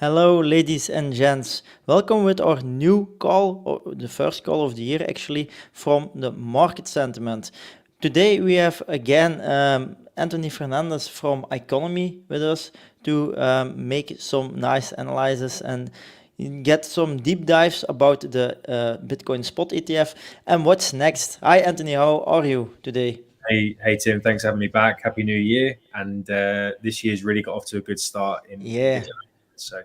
Hello, ladies and gents. Welcome with our new call, or the first call of the year actually, from the Market Sentiment. Today we have again Anthony Fernandez from Economy with us to make some nice analysis and get some deep dives about the Bitcoin spot ETF and what's next. Hi, Anthony, how are you today? Hey Tim, thanks for having me back. Happy New Year! And this year's really got off to a good start in Yeah. digital. So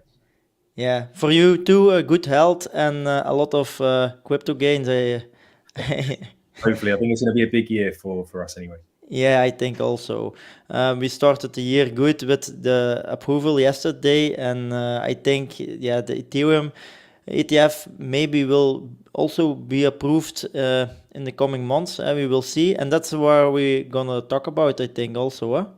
Yeah, for you too, good health and a lot of crypto gains. hopefully, I think it's going to be a big year for us anyway. Yeah, I think also. We started the year good with the approval yesterday, and I think yeah, the Ethereum ETF maybe will also be approved in the coming months. We will see, and that's where we're gonna talk about. I think also.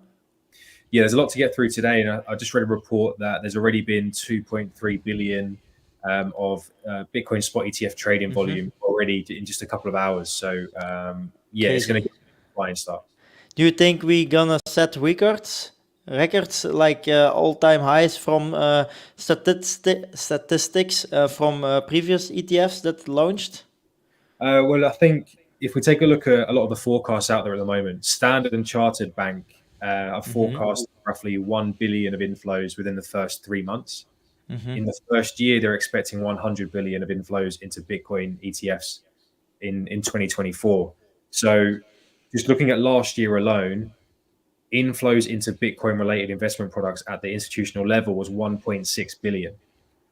Yeah, there's a lot to get through today, and I just read a report that there's already been 2.3 billion of Bitcoin spot ETF trading volume already in just a couple of hours. So yeah, it's going to Crazy. get a flying start. Do you think we gonna set records like all-time highs from statistics from previous ETFs that launched? Well, I think if we take a look at a lot of the forecasts out there at the moment, Standard and Chartered Bank are forecast roughly 1 billion of inflows within the first 3 months. In the first year, they're expecting 100 billion of inflows into Bitcoin ETFs in 2024. So just looking at last year alone, inflows into Bitcoin related investment products at the institutional level was 1.6 billion.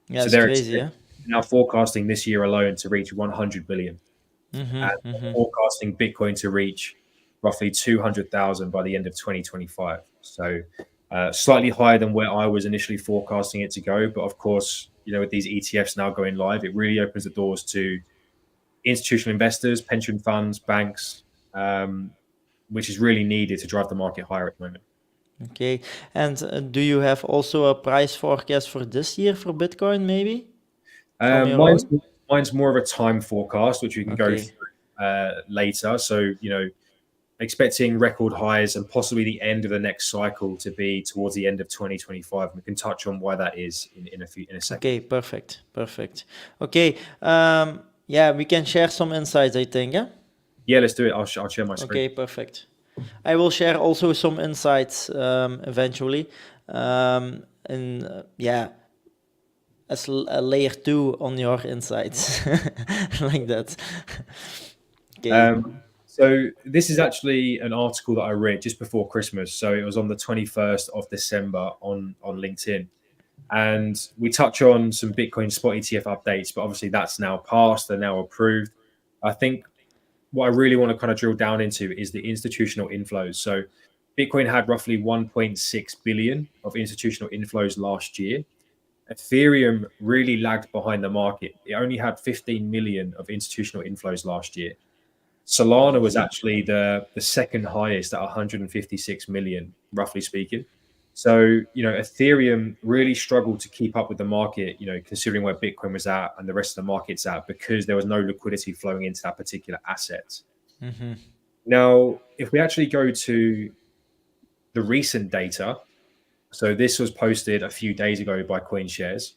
Yeah, So it's they're crazy, yeah. now forecasting this year alone to reach 100 billion, and forecasting Bitcoin to reach roughly 200,000 by the end of 2025. So slightly higher than where I was initially forecasting it to go. But of course, with these ETFs now going live, it really opens the doors to institutional investors, pension funds, banks, which is really needed to drive the market higher at the moment. Okay, and do you have also a price forecast for this year for Bitcoin, maybe from Um, your mine's own? mine's more of a time forecast, which we can go Okay. through later. So expecting record highs and possibly the end of the next cycle to be towards the end of 2025. We can touch on why that is in a second. Okay, perfect, perfect. Okay, yeah, we can share some insights, I think, yeah? Yeah, let's do it. I'll share my screen. Okay, perfect. I will share also some insights eventually. And yeah, as a layer two on your insights, like that. Okay. So this is actually an article that I read just before Christmas. So it was on the 21st of December on LinkedIn. And we touch on some Bitcoin spot ETF updates, but obviously that's now passed, they're now approved. I think what I really want to kind of drill down into is the institutional inflows. So Bitcoin had roughly 1.6 billion of institutional inflows last year. Ethereum really lagged behind the market. It only had 15 million of institutional inflows last year. Solana was actually the second highest at 156 million, roughly speaking. So, Ethereum really struggled to keep up with the market, considering where Bitcoin was at and the rest of the market's at, because there was no liquidity flowing into that particular asset. Now, if we actually go to the recent data, so this was posted a few days ago by CoinShares,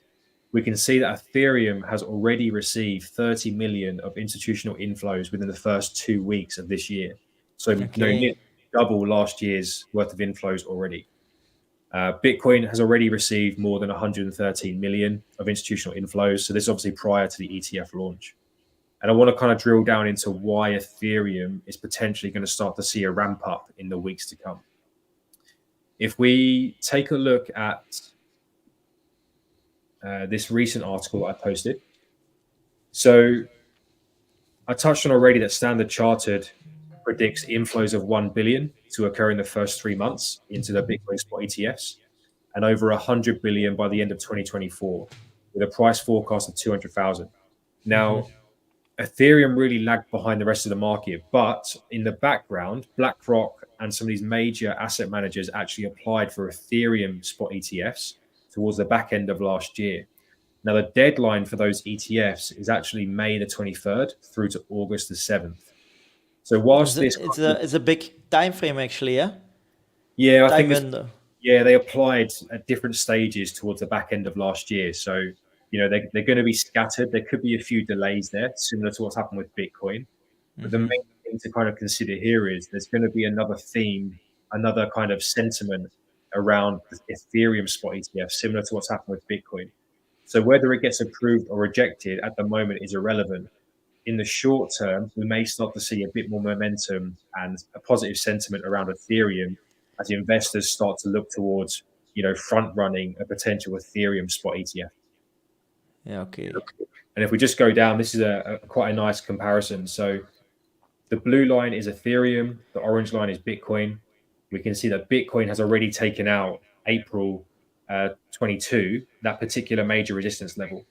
we can see that Ethereum has already received 30 million of institutional inflows within the first 2 weeks of this year. So, nearly Okay. double last year's worth of inflows already. Bitcoin has already received more than 113 million of institutional inflows. So this is obviously prior to the ETF launch. And I want to kind of drill down into why Ethereum is potentially going to start to see a ramp up in the weeks to come. If we take a look at this recent article I posted. So I touched on already that Standard Chartered predicts inflows of 1 billion to occur in the first 3 months into the Bitcoin spot ETFs, and over 100 billion by the end of 2024, with a price forecast of 200,000. Now, Ethereum really lagged behind the rest of the market, but in the background, BlackRock and some of these major asset managers actually applied for Ethereum spot ETFs towards the back end of last year. Now, the deadline for those ETFs is actually May the 23rd through to August the 7th. So whilst this, It's a big time frame actually, yeah? yeah, I Time think this window. Yeah, they applied at different stages towards the back end of last year. So, they're going to be scattered. There could be a few delays there, similar to what's happened with Bitcoin. But the Hmm. main thing to kind of consider here is there's going to be another theme, another kind of sentiment around the Ethereum spot ETF, similar to what's happened with Bitcoin. So whether it gets approved or rejected at the moment is irrelevant. In the short term, we may start to see a bit more momentum and a positive sentiment around Ethereum as investors start to look towards, front running a potential Ethereum spot ETF. Yeah, okay. And if we just go down, this is a quite a nice comparison. So the blue line is Ethereum, the orange line is Bitcoin. We can see that Bitcoin has already taken out April 22, that particular major resistance level.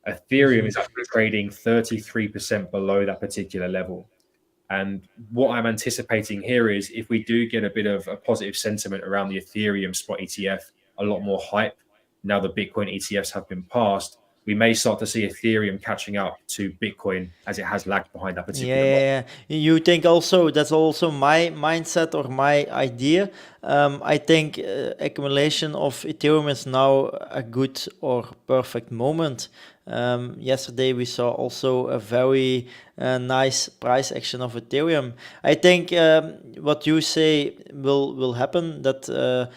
Ethereum Hmm. is actually trading 33% below that particular level. And what I'm anticipating here is if we do get a bit of a positive sentiment around the Ethereum spot ETF, a lot more hype, now the Bitcoin ETFs have been passed, we may start to see Ethereum catching up to Bitcoin as it has lagged behind that Yeah, particular market. yeah, yeah. You think also that's also my mindset or my idea. I think accumulation of Ethereum is now a good or perfect moment. Yesterday we saw also a very nice price action of Ethereum. I think what you say will happen that.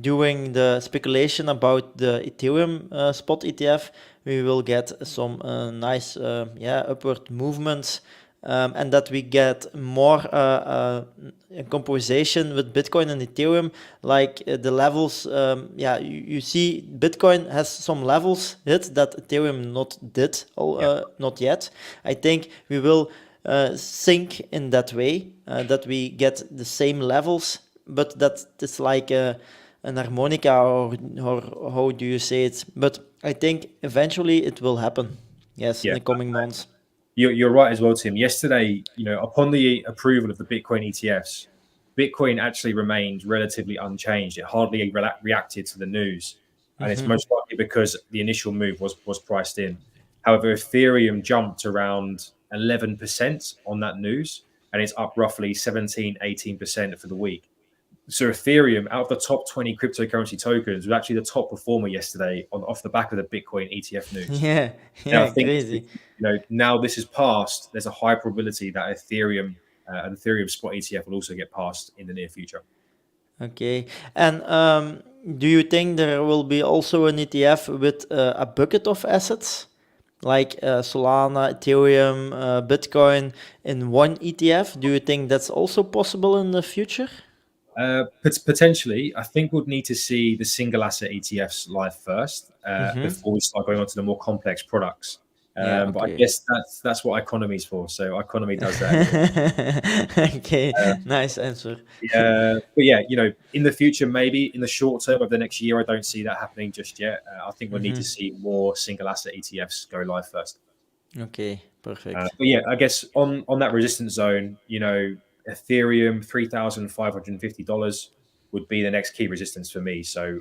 During the speculation about the Ethereum spot ETF, we will get some nice upward movements, and that we get more composition with Bitcoin and Ethereum, like the levels. You see, Bitcoin has some levels hit that Ethereum not yet. I think we will sync in that way, that we get the same levels, but that it's like an harmonica, or how do you say it? But I think eventually it will happen. Yes, in Yeah, the coming months. you're right as well, Tim. Yesterday, upon the approval of the Bitcoin ETFs, Bitcoin actually remained relatively unchanged. It hardly reacted to the news, and it's Hmm. most likely because the initial move was priced in. However, Ethereum jumped around 11% on that news, and it's up roughly 17, 18% for the week. So Ethereum, out of the top 20 cryptocurrency tokens, was actually the top performer yesterday off the back of the Bitcoin ETF news. Yeah, And I yeah, think, crazy. now this is passed, there's a high probability that an Ethereum spot ETF will also get passed in the near future. Okay. And do you think there will be also an ETF with a bucket of assets, like Solana, Ethereum, Bitcoin in one ETF? Do you think that's also possible in the future? Potentially, I think we'd need to see the single asset ETFs live first Mm-hmm. before we start going on to the more complex products. Yeah, But I okay. guess that's what economy is for. So economy does that anyway. Okay, nice answer. But yeah, in the future, maybe in the short term of the next year, I don't see that happening just yet. I think we'll need to Mm-hmm. see more single asset ETFs go live first. Okay, perfect. But yeah, I guess on that resistance zone, Ethereum $3,550 would be the next key resistance for me. So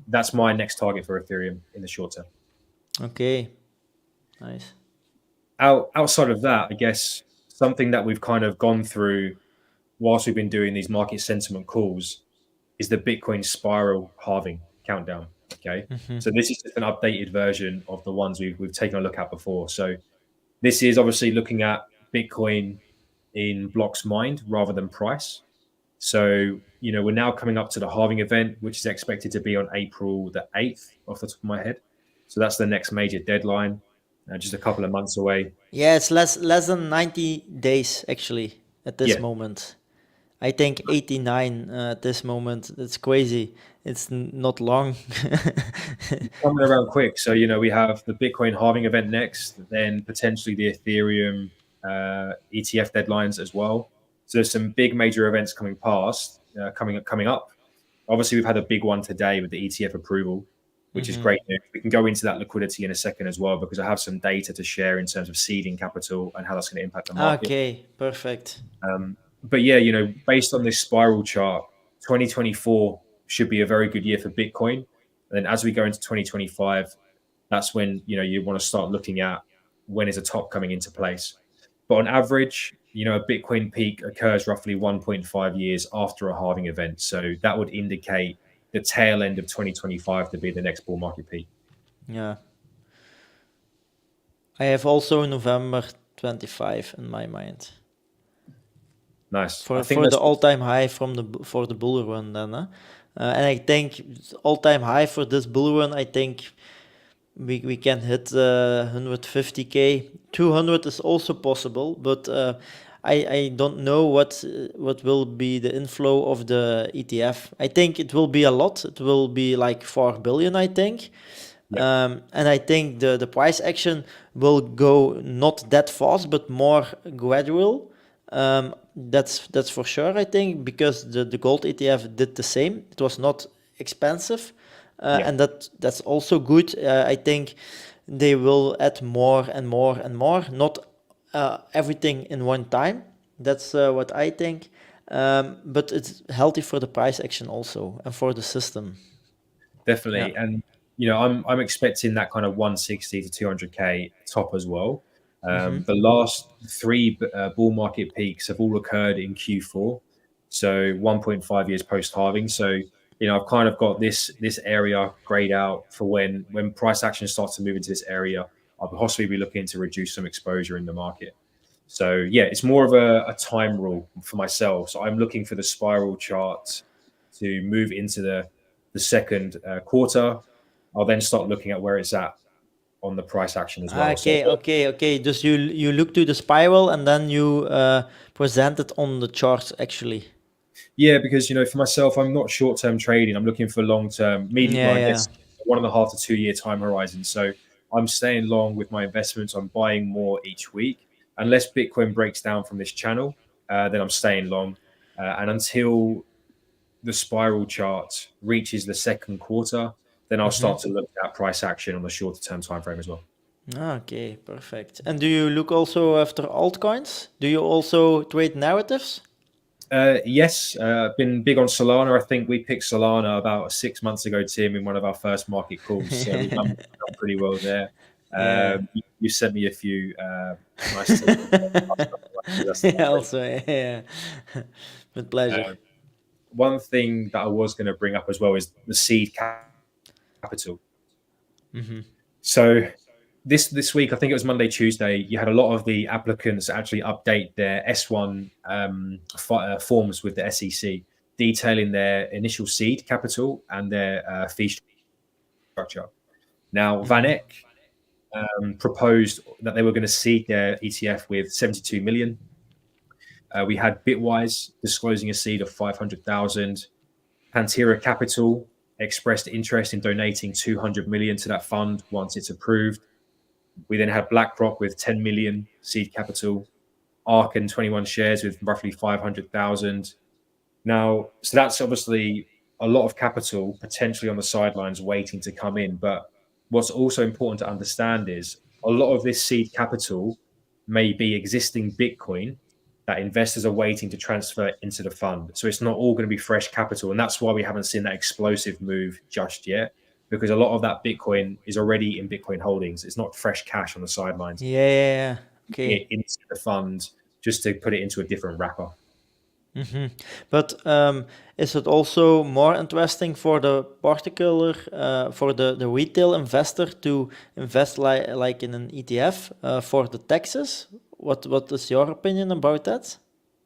that's my next target for Ethereum in the short term. Okay, nice. Outside of that, I guess something that we've kind of gone through whilst we've been doing these market sentiment calls is the Bitcoin spiral halving countdown. Okay. Mm-hmm. So this is just an updated version of the ones we've taken a look at before. So this is obviously looking at Bitcoin in blocks mined rather than price. So, we're now coming up to the halving event, which is expected to be on April the 8th, off the top of my head. So that's the next major deadline, just a couple of months away. Yeah, it's less than 90 days actually at this Yeah, moment. I think 89 at this moment. It's crazy. It's not long. coming around quick. So, we have the Bitcoin halving event next, then potentially the Ethereum ETF deadlines as well. So there's some big major events coming up. Obviously, we've had a big one today with the ETF approval, which is Hmm. great news. We can go into that liquidity in a second as well, because I have some data to share in terms of seeding capital and how that's going to impact the market. Okay, perfect. But yeah, based on this spiral chart, 2024 should be a very good year for Bitcoin. And then as we go into 2025, that's when you want to start looking at when is a top coming into place. But on average, a Bitcoin peak occurs roughly 1.5 years after a halving event. So that would indicate the tail end of 2025 to be the next bull market peak. Yeah. I have also November 25 in my mind. Nice. I For think for the that's all-time high for the bull run then, huh? And I think all-time high for this bull run, I think we can hit 150k. 200 is also possible, but I don't know what will be the inflow of the ETF. I think it will be a lot. It will be like 4 billion, I think. yeah, And I think the price action will go not that fast, but more gradual. That's for sure, I think, because the gold ETF did the same. It was not expensive, yeah. and that's also good. I think they will add more and more and more, not everything in one time. That's what I think. But it's healthy for the price action also and for the system. Yeah. Definitely. And I'm expecting that kind of 160 to 200k top as well. Mm-hmm. The last three bull market peaks have all occurred in Q4, so 1.5 years post halving. So I've kind of got this area grayed out for when price action starts to move into this area. I'll possibly be looking to reduce some exposure in the market. So yeah, it's more of a time rule for myself. So I'm looking for the spiral chart to move into the second quarter. I'll then start looking at where it's at on the price action as well. So Okay. Just you look to the spiral and then you present it on the charts actually. yeah, because for myself, I'm not short-term trading. I'm looking for long-term, Yeah, I yeah. guess 1.5 to 2 year time horizon. So I'm staying long with my investments. I'm buying more each week. Unless Bitcoin breaks down from this channel, then I'm staying long. And until the spiral chart reaches the second quarter, then I'll Mm-hmm. start to look at price action on the shorter term time frame as well. Okay, perfect. And do you look also after altcoins? Do you also trade narratives? Yes, been big on Solana. I think we picked Solana about 6 months ago, Tim, in one of our first market calls. So we've done pretty well there. Yeah. You sent me a few nice tips. That's the Yeah, also, yeah. With pleasure. one thing that I was going to bring up as well is the seed capital. Mm-hmm. So this week, I think it was Monday, Tuesday, you had a lot of the applicants actually update their S1 forms with the SEC, detailing their initial seed capital and their fee structure. Now, Mm-hmm. VanEck proposed that they were going to seed their ETF with 72 million. We had Bitwise disclosing a seed of 500,000. Pantera Capital expressed interest in donating 200 million to that fund once it's approved. We then had BlackRock with 10 million seed capital, ARK and 21 shares with roughly 500,000. Now, so that's obviously a lot of capital potentially on the sidelines waiting to come in. But what's also important to understand is a lot of this seed capital may be existing Bitcoin that investors are waiting to transfer into the fund. So it's not all going to be fresh capital. And that's why we haven't seen that explosive move just yet, because a lot of that Bitcoin is already in Bitcoin holdings. It's not fresh cash on the sidelines. Yeah. It Okay. into the fund just to put it into a different wrapper. Mm-hmm. But is it also more interesting for the particular, for the retail investor to invest like in an ETF for the taxes? What is your opinion about that?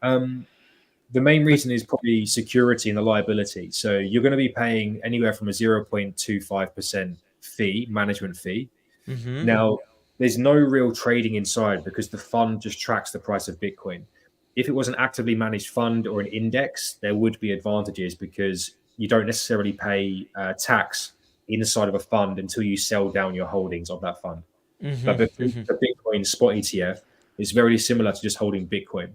Um, the main But reason is probably security and the liability. So you're going to be paying anywhere from a 0.25% fee, management fee. mm-hmm. Now, there's no real trading inside because the fund just tracks the price of Bitcoin. If it was an actively managed fund or an index, there would be advantages because you don't necessarily pay tax inside of a fund until you sell down your holdings of that fund. But Mm-hmm. because Mm-hmm. the Bitcoin spot ETF is very similar to just holding Bitcoin.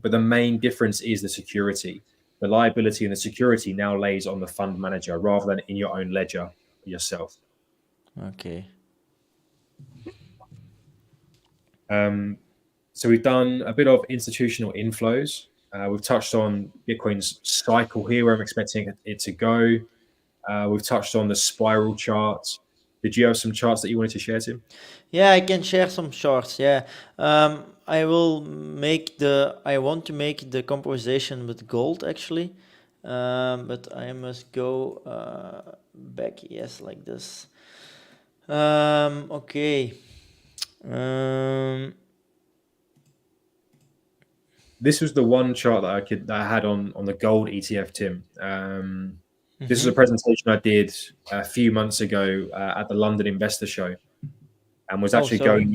But the main difference is the security. The liability and the security now lays on the fund manager rather than in your own ledger yourself. Okay. Um, so we've done a bit of institutional inflows. We've touched on Bitcoin's cycle here, where I'm expecting it to go. We've touched on the spiral chart. Did you have some charts that you wanted to share, Tim? Yeah, I can share some shorts. Yeah, I want to make the composition with gold actually, but I must go back, yes, like this. Okay. This was the one chart that I had on the gold ETF, Tim. This is a presentation I did a few months ago at the London Investor Show, and was actually going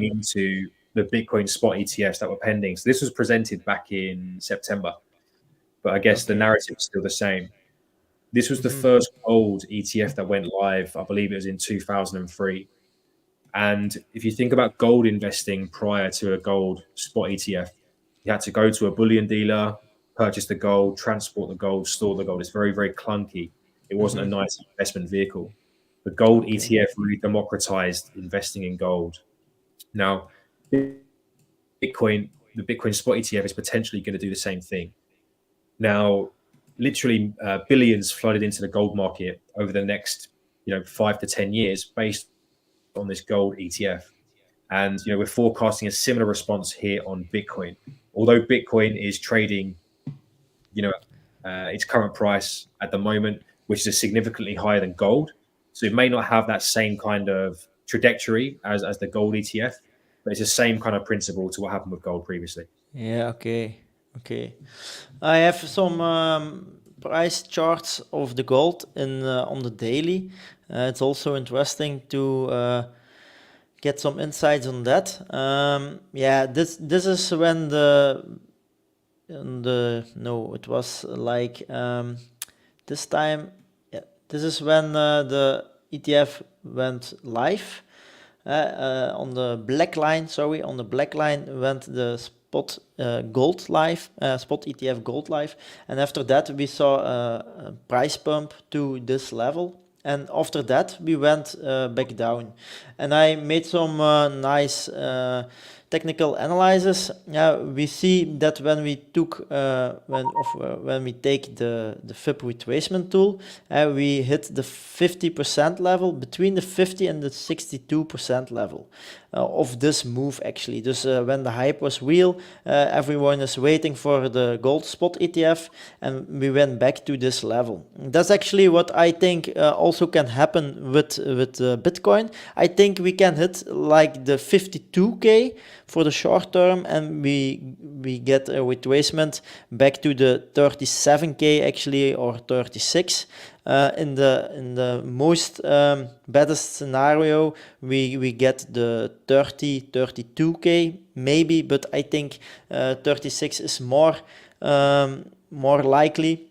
into the Bitcoin spot ETFs that were pending. So this was presented back in September, but I guess the narrative is still the same. This was the first gold ETF that went live. I believe it was in 2003. And if you think about gold investing prior to a gold spot ETF, you had to go to a bullion dealer, purchase the gold, transport the gold, store the gold. It's very, very clunky. It wasn't a nice investment vehicle. The gold ETF really democratized investing in gold. Now, the Bitcoin spot ETF is potentially going to do the same thing. Now, literally billions flooded into the gold market over the next 5 to 10 years based on this gold ETF. And we're forecasting a similar response here on Bitcoin. Although Bitcoin is trading its current price at the moment, which is significantly higher than gold, so it may not have that same kind of trajectory as the gold ETF, but it's the same kind of principle to what happened with gold previously. Yeah, okay. I have some price charts of the gold on the daily. It's also interesting to get some insights on that. This is when it was like this time. Yeah, this is when the ETF went live. On the black line, went the spot gold live, spot ETF gold live, and after that we saw a price pump to this level, and after that we went back down, and I made some nice technical analysis. We see that when we take the FIB retracement tool, we hit the 50% level, between the 50 and the 62% level of this move actually. Dus when the hype was real, everyone is waiting for the gold spot ETF, and we went back to this level. That's actually what I think also can happen with Bitcoin. I think we can hit like the 52K for the short term, and we get a retracement back to the 37K actually, or 36. In the most baddest scenario, we get the 32K maybe, but I think 36 is more likely.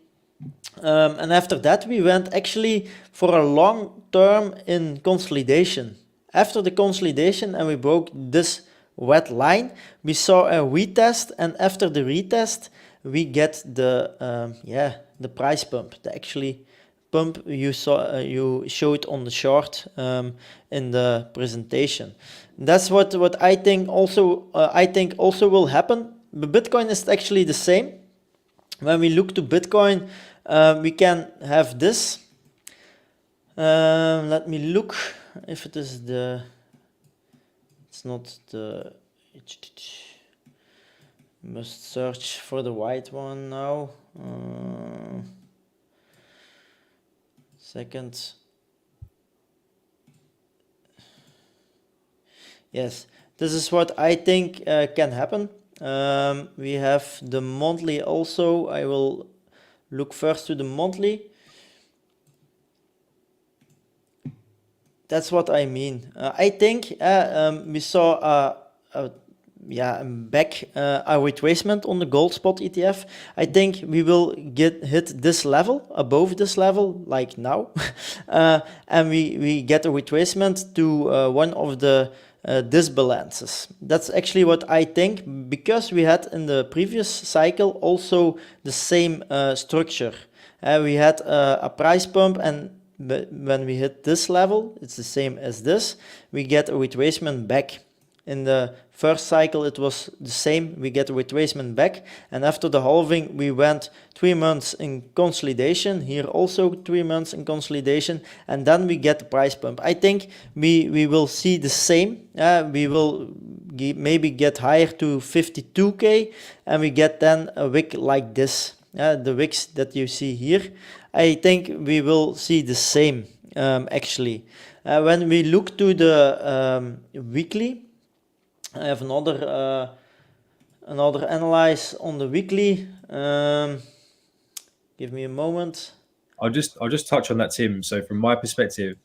And after that, we went actually for a long term in consolidation. After the consolidation, and we broke this red line, we saw a retest, and after the retest, we get the price pump, the actually pump you showed on the chart in the presentation. That's what I think also will happen. But Bitcoin is actually the same. When we look to Bitcoin, we can have this. Let me look if it is it's not the, must search for the white one now. Second. Yes, this is what I think can happen. We have the monthly also. I will look first to the monthly. That's what I mean. I think we saw a retracement on the gold spot ETF. I think we will hit this level, above this level, like now, and we get a retracement to one of the disbalances. That's actually what I think, because we had in the previous cycle also the same structure. We had a price pump, and when we hit this level, it's the same as this, we get a retracement back. In the first cycle, it was the same. We get a retracement back, and after the halving, we went 3 months in consolidation. Here also 3 months in consolidation, and then we get the price pump. I think we will see the same. We will maybe get higher to 52k, and we get then a wick like this. The wicks that you see here. I think we will see the same actually. When we look to the weekly, I have another analyze on the weekly. Give me a moment. I'll just touch on that, Tim. So from my perspective,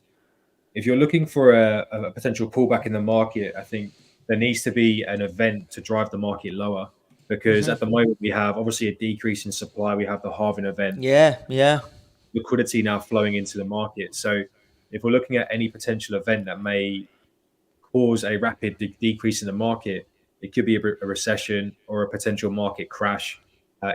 if you're looking for a potential pullback in the market, I think there needs to be an event to drive the market lower, because at the moment we have obviously a decrease in supply. We have the halving event. Yeah. Liquidity now flowing into the market. So if we're looking at any potential event that may cause a rapid decrease in the market, it could be a recession or a potential market crash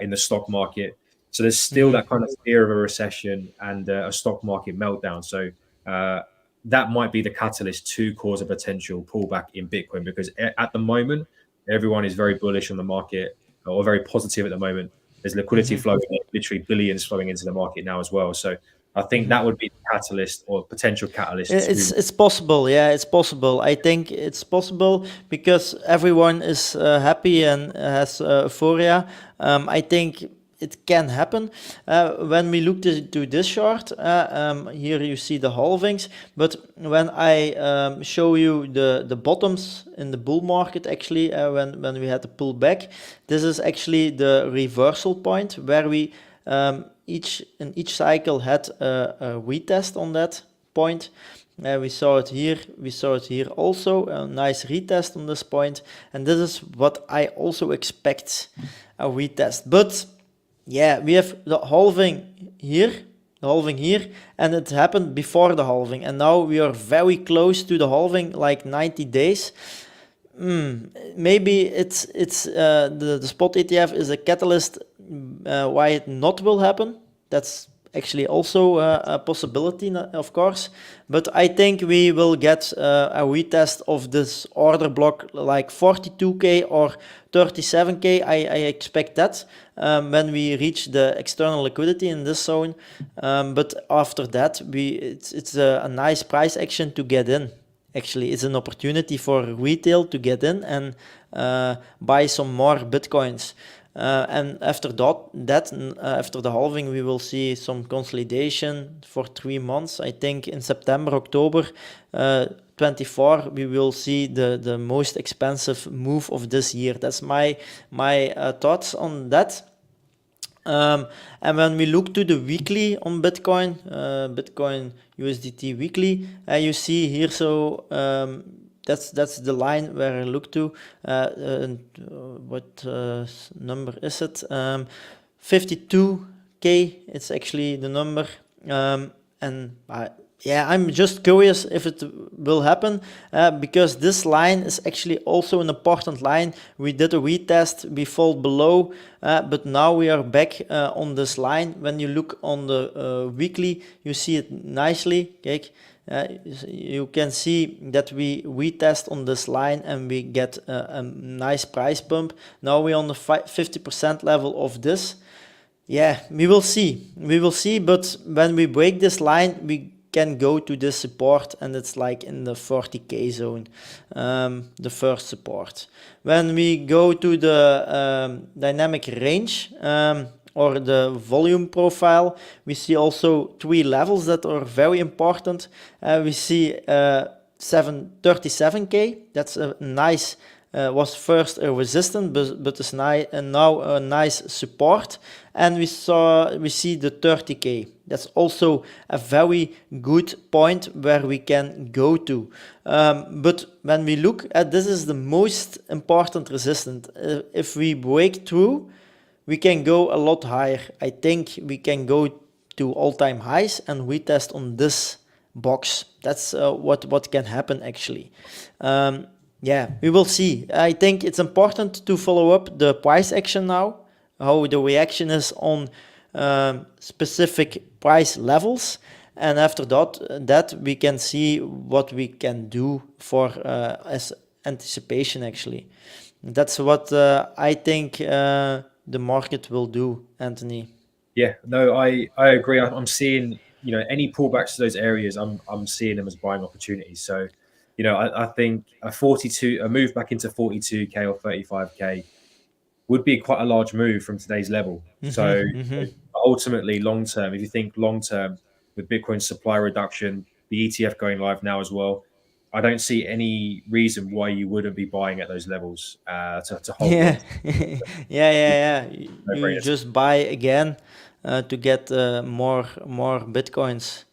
in the stock market. So there's still that kind of fear of a recession and a stock market meltdown. So that might be the catalyst to cause a potential pullback in Bitcoin, because at the moment, everyone is very bullish on the market, or very positive at the moment. There's liquidity flowing, literally billions flowing into the market now as well. So I think that would be the catalyst or potential catalyst. It's possible. Yeah, it's possible. I think it's possible because everyone is happy and has euphoria. I think it can happen. When we look to this chart, here you see the halvings, but when I show you the bottoms in the bull market, actually, when we had the pullback, this is actually the reversal point where we in each cycle had a retest on that point. We saw it here also, a nice retest on this point, and this is what I also expect, a retest. But yeah, we have the halving here, and it happened before the halving, and now we are very close to the halving, like 90 days. Maybe it's the spot ETF is a catalyst why it not will happen. That's actually also a possibility, of course, but I think we will get a retest of this order block like 42k or 37k. I expect that when we reach the external liquidity in this zone, but after that it's a nice price action to get in. Actually, it's an opportunity for retail to get in and buy some more Bitcoins. And after after the halving, we will see some consolidation for 3 months. I think in September, October 24, we will see the most expensive move of this year. That's my thoughts on that. And when we look to the weekly on Bitcoin, Bitcoin USDT weekly, you see here, so that's the line where I look to. What number is it? 52k. It's actually the number. And yeah, I'm just curious if it will happen, because this line is actually also an important line. We did a retest, we fall below, but now we are back on this line. When you look on the weekly, you see it nicely. Okay? You can see that we retest on this line and we get a nice price bump. Now we're on the 50% level of this. Yeah, we will see, but when we break this line, we can go to this support, and it's like in the 40k zone, the first support. When we go to the dynamic range, or the volume profile, we see also 3 levels that are very important. We see 37k, that's a nice, was first a resistance, but is now a nice support. And we see the 30k. That's also a very good point where we can go to. But when we look at this, is the most important resistance. If we break through, we can go a lot higher. I think we can go to all-time highs and retest on this box. That's what can happen actually. Yeah, we will see. I think it's important to follow up the price action now, how the reaction is on specific price levels, and after that we can see what we can do for as anticipation actually. That's what I think the market will do, Anthony. Yeah, no, I agree. I'm seeing, any pullbacks to those areas, I'm seeing them as buying opportunities. So, I think a move back into 42K or 35K would be quite a large move from today's level. So ultimately, long term, if you think long term, with Bitcoin's supply reduction, the ETF going live now as well, I don't see any reason why you wouldn't be buying at those levels to hold Yeah, long. yeah. No You brainers. just buy again to get more bitcoins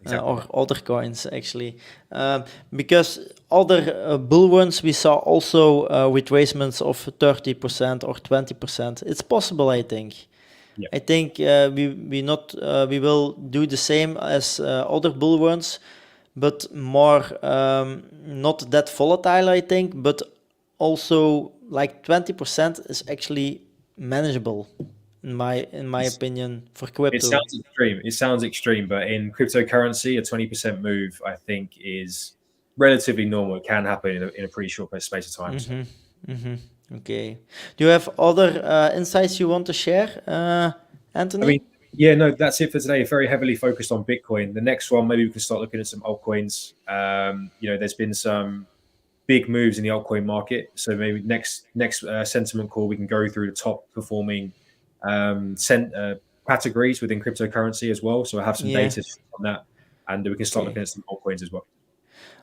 Exactly. or other coins actually, because other bull runs we saw also retracements of 30% or 20%. It's possible, I think. Yeah. I think we will do the same as other bull runs, but more not that volatile, I think, but also like 20% is actually manageable in my opinion for It crypto. sounds extreme. It sounds extreme, but in cryptocurrency, a 20% move, I think, is relatively normal. It can happen in a pretty short space of time. So. Okay. Do you have other insights you want to share, Anthony? I mean, yeah, no, that's it for today. Very heavily focused on Bitcoin. The next one, maybe we can start looking at some altcoins. There's been some big moves in the altcoin market. So maybe next sentiment call, we can go through the top performing categories within cryptocurrency as well. So I have some Yeah. data on that, and we can start Okay. looking at some altcoins as well.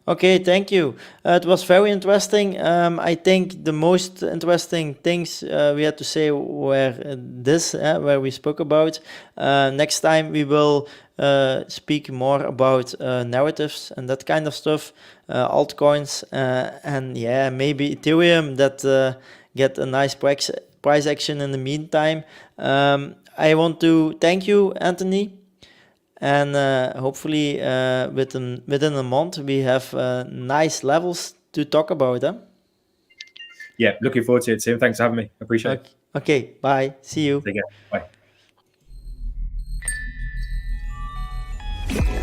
Okay, thank you. It was very interesting. I think the most interesting things we had to say were where we spoke about. Next time we will speak more about narratives and that kind of stuff, altcoins, and yeah, maybe Ethereum that get a nice price action in the meantime. I want to thank you, Anthony. And hopefully within a month we have nice levels to talk about. Yeah, looking forward to it, Tim. Thanks for having me. Appreciate it. Okay, bye. See you. Take care. Bye.